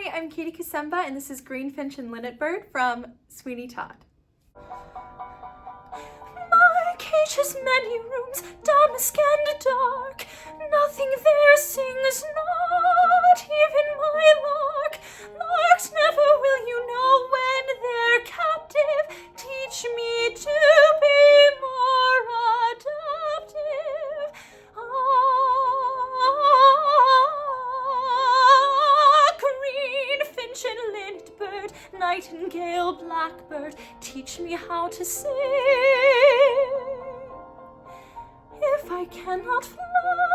Hi, I'm Katie Kusemba, and this is Green Finch and Linnet Bird from Sweeney Todd. My cage has many rooms, damask and dark. Nothing there sings, not even my lark. Larks never will you know when they're captive. Teach me to be more adaptive. Green finch and linnet bird, nightingale, blackbird, teach me how to sing. If I cannot fly,